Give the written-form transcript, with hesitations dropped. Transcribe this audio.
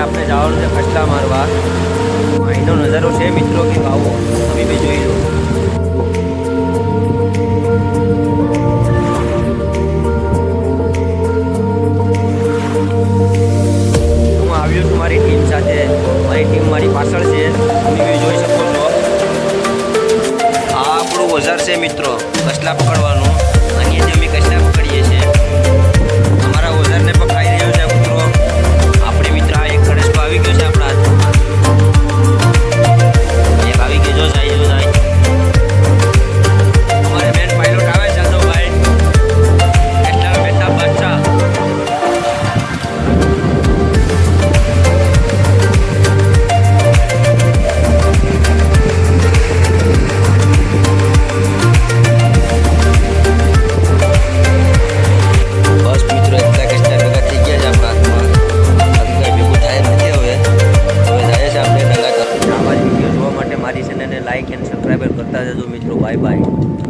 આપણે જવાનું છે કચલા મારવા. અહીંનો નજારો છે મિત્રો કે આવો તમે બી જોઈ લો. હું આવ્યો છું મારી ટીમ સાથે. મારી ટીમ મારી પાછળ છે, તમે બી જોઈ શકો છો. આ આપણું ઓઝાર છે મિત્રો કચલા પકડવાનું. અહીંયાથી અમે કચલા પકડીએ છીએ. અમારા ઓઝારને પકડાઈ રહ્યો છે કૂતરો. આપણે મિત્ર આ એક ખડેસકો આવી ગયો છે આપણા હાથમાં. એક આવી ગયો જાય અમારે મેન પાયલોટ આવે છે તો ભાઈ એટલા બેટા બચ્ચા. બસ મિત્રો એટલા કચલા ભેગા થઈ ગયા છે આપણા હાથમાં. બાકી કંઈ ભેગું થાય નથી. હવે જાય છે આપણે ડંગા તરફ. આવા જ વિડીયો જોવા માટે મારી ચેનલને લાઇક એન્ડ સબસ્ક્રાઈબર કરતા જજો મિત્રો. Bye bye.